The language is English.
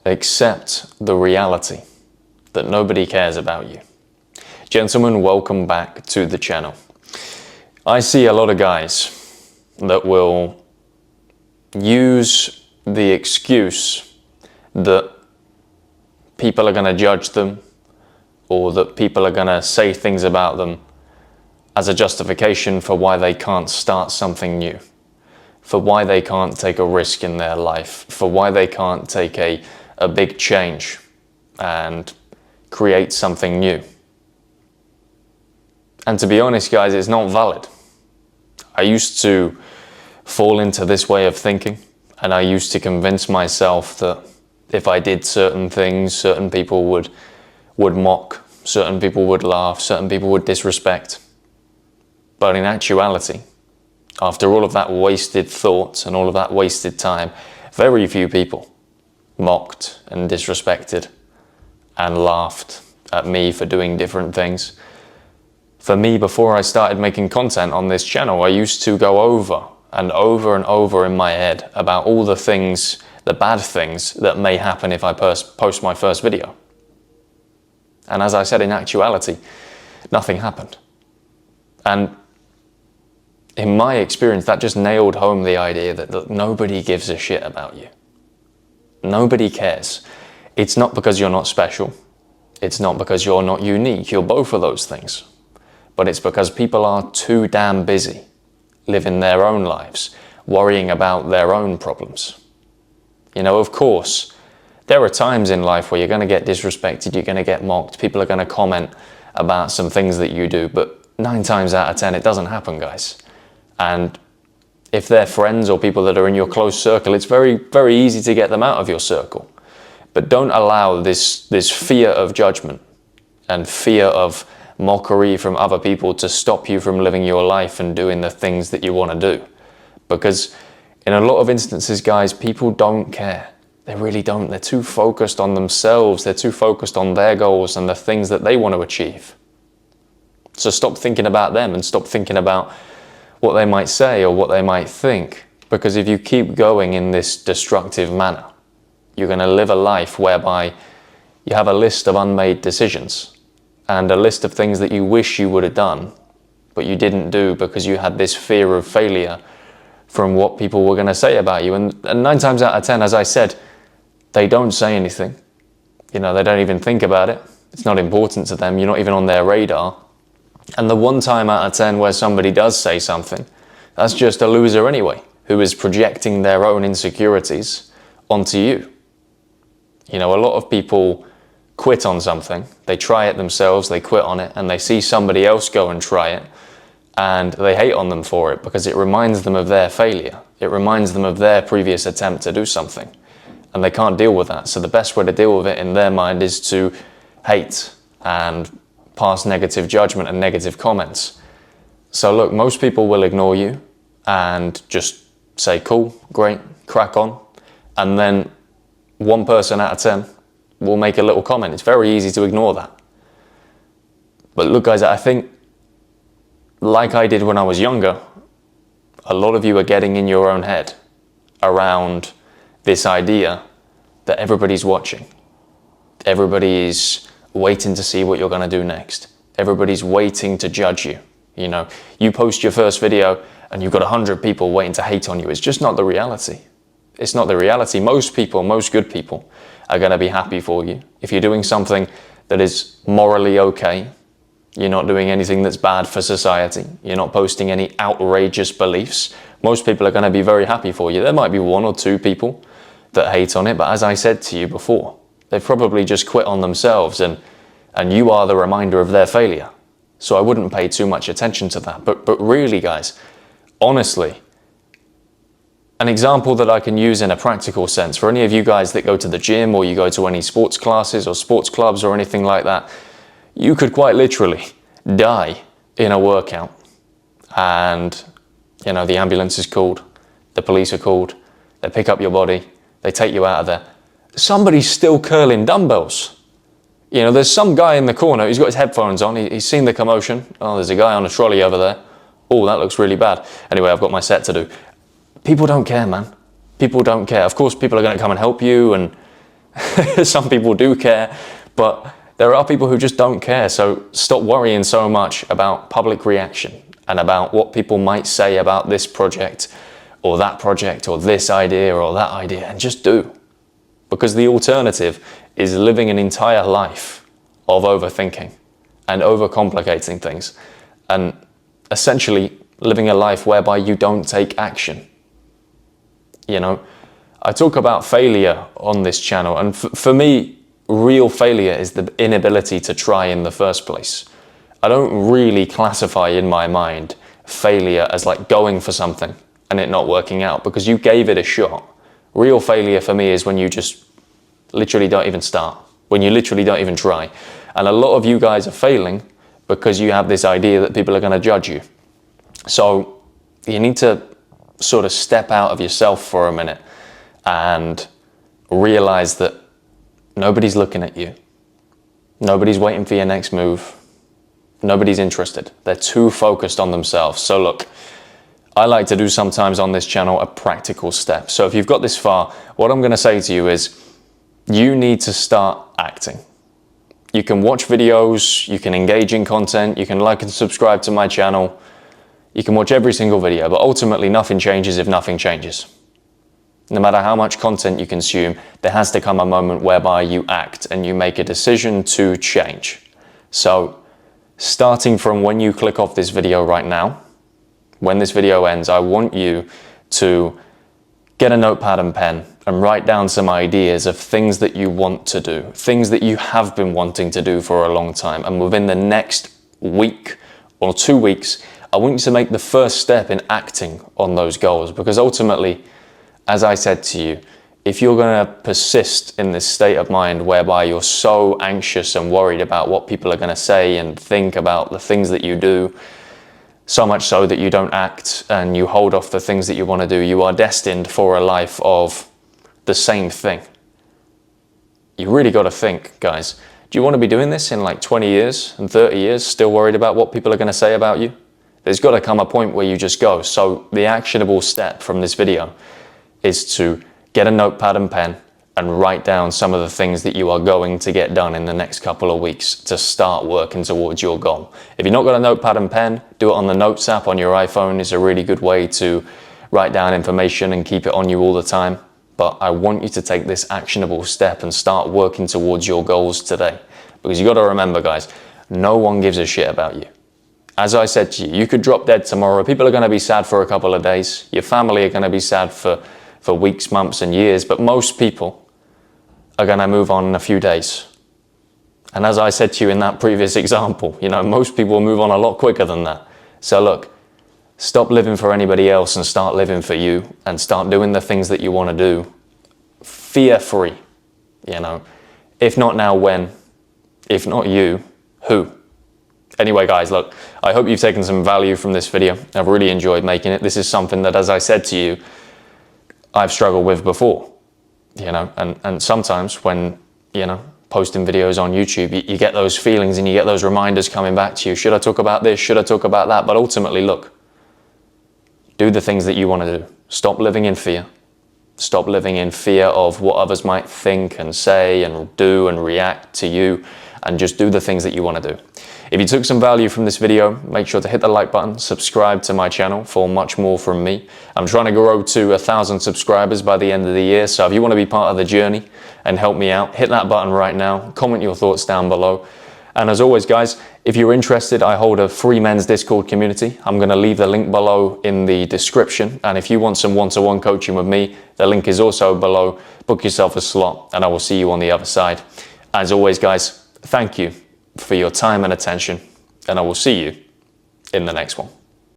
accept the reality that nobody cares about you. Gentlemen, welcome back to the channel. I see a lot of guys that will use the excuse that people are going to judge them or that people are going to say things about them as a justification for why they can't start something new, for why they can't take a risk in their life, for why they can't take a big change and create something new. And to be honest, guys, it's not valid. I used to fall into this way of thinking, and I used to convince myself that if I did certain things, certain people would mock, certain people would laugh, certain people would disrespect. But in actuality, after all of that wasted thought and all of that wasted time, very few people mocked and disrespected and laughed at me for doing different things. For me, before I started making content on this channel, I used to go over and over in my head about all the things, the bad things that may happen if I post my first video. And as I said, in actuality, nothing happened. And in my experience, that just nailed home the idea that nobody gives a shit about you. Nobody cares. It's not because you're not special. It's not because you're not unique. You're both of those things. But it's because people are too damn busy living their own lives, worrying about their own problems. You know, of course, there are times in life where you're going to get disrespected, you're going to get mocked, people are going to comment about some things that you do, but 9 times out of 10, it doesn't happen, guys. And if they're friends or people that are in your close circle, it's very, very easy to get them out of your circle. But don't allow this fear of judgment and fear of mockery from other people to stop you from living your life and doing the things that you want to do. Because in a lot of instances, guys, people don't care. They really don't. They're too focused on themselves. They're too focused on their goals and the things that they want to achieve. So stop thinking about them and stop thinking about what they might say or what they might think. Because if you keep going in this destructive manner, you're going to live a life whereby you have a list of unmade decisions and a list of things that you wish you would have done, but you didn't do because you had this fear of failure from what people were going to say about you. And 9 times out of 10, as I said, they don't say anything. You know, they don't even think about it. It's not important to them. You're not even on their radar. And the 1 time out of 10 where somebody does say something, that's just a loser anyway, who is projecting their own insecurities onto you. You know, a lot of people quit on something, they try it themselves, they quit on it, and they see somebody else go and try it, and they hate on them for it because it reminds them of their failure. It reminds them of their previous attempt to do something, and they can't deal with that. So the best way to deal with it in their mind is to hate and pass negative judgment and negative comments. So look, most people will ignore you and just say, cool, great, crack on. And then 1 person out of 10 will make a little comment. It's very easy to ignore that. But look, guys, I think, like I did when I was younger, a lot of you are getting in your own head around this idea that everybody's watching. Everybody's waiting to see what you're going to do next. Everybody's waiting to judge you. You know, you post your first video and you've got 100 people waiting to hate on you. It's just not the reality. It's not the reality. Most people, most good people, are going to be happy for you. If you're doing something that is morally okay, you're not doing anything that's bad for society, you're not posting any outrageous beliefs, most people are going to be very happy for you. There might be 1 or 2 people that hate on it, but as I said to you before, they've probably just quit on themselves and you are the reminder of their failure. So I wouldn't pay too much attention to that. But really, guys, honestly, an example that I can use in a practical sense for any of you guys that go to the gym or you go to any sports classes or sports clubs or anything like that, you could quite literally die in a workout and, you know, the ambulance is called, the police are called, they pick up your body, they take you out of there. Somebody's still curling dumbbells. You know, there's some guy in the corner, he's got his headphones on, he's seen the commotion. Oh, there's a guy on a trolley over there. Oh, that looks really bad. Anyway, I've got my set to do. People don't care, man. People don't care. Of course, people are going to come and help you and Some people do care, but there are people who just don't care. So stop worrying so much about public reaction and about what people might say about this project or this idea or that idea, and just do. Because the alternative is living an entire life of overthinking and overcomplicating things, and essentially living a life whereby you don't take action. You know, I talk about failure on this channel, and for me, real failure is the inability to try in the first place. I don't really classify in my mind failure as like going for something and it not working out, because you gave it a shot. Real failure for me is when you just literally don't even start, when you literally don't even try. And a lot of you guys are failing because you have this idea that people are going to judge you. So you need to sort of step out of yourself for a minute and realize that nobody's looking at you. Nobody's waiting for your next move. Nobody's interested. They're too focused on themselves. So look, I like to do sometimes on this channel a practical step. So if you've got this far, what I'm going to say to you is you need to start acting. You can watch videos, you can engage in content, you can like and subscribe to my channel, you can watch every single video, but ultimately nothing changes if nothing changes. No matter how much content you consume, there has to come a moment whereby you act and you make a decision to change. So starting from when you click off this video right now, when this video ends, I want you to get a notepad and pen and write down some ideas of things that you want to do, things that you have been wanting to do for a long time. And within the next week or 2 weeks, I want you to make the first step in acting on those goals, because ultimately, as I said to you, if you're going to persist in this state of mind whereby you're so anxious and worried about what people are going to say and think about the things that you do, so much so that you don't act and you hold off the things that you want to do, you are destined for a life of the same thing. You really got to think, guys, do you want to be doing this in like 20 years and 30 years, still worried about what people are going to say about you? There's got to come a point where you just go. So the actionable step from this video is to get a notepad and pen and write down some of the things that you are going to get done in the next couple of weeks to start working towards your goal. If you've not got a notepad and pen, do it on the Notes app on your iPhone. It's a really good way to write down information and keep it on you all the time. But I want you to take this actionable step and start working towards your goals today. Because you got to remember, guys, no one gives a shit about you. As I said to you, you could drop dead tomorrow. People are going to be sad for a couple of days. Your family are going to be sad for weeks, months and years, but most people are going to move on in a few days. And as I said to you in that previous example, you know, most people move on a lot quicker than that. So look, stop living for anybody else and start living for you, and start doing the things that you want to do fear-free. You know, if not now, when? If not you, who? Anyway, guys, look, I hope you've taken some value from this video. I've really enjoyed making it. This is something that, as I said to you, I've struggled with before, you know, and sometimes when, you know, posting videos on YouTube, you get those feelings and you get those reminders coming back to you. Should I talk about this? Should I talk about that? But ultimately, look, do the things that you want to do. Stop living in fear. Stop living in fear of what others might think and say and do and react to you, and just do the things that you want to do. If you took some value from this video, make sure to hit the like button, subscribe to my channel for much more from me. I'm trying to grow to 1,000 subscribers by the end of the year, so if you want to be part of the journey and help me out, hit that button right now, comment your thoughts down below. And as always, guys, if you're interested, I hold a free men's Discord community. I'm going to leave the link below in the description. And if you want some one-to-one coaching with me, the link is also below. Book yourself a slot and I will see you on the other side. As always, guys, thank you for your time and attention, and I will see you in the next one.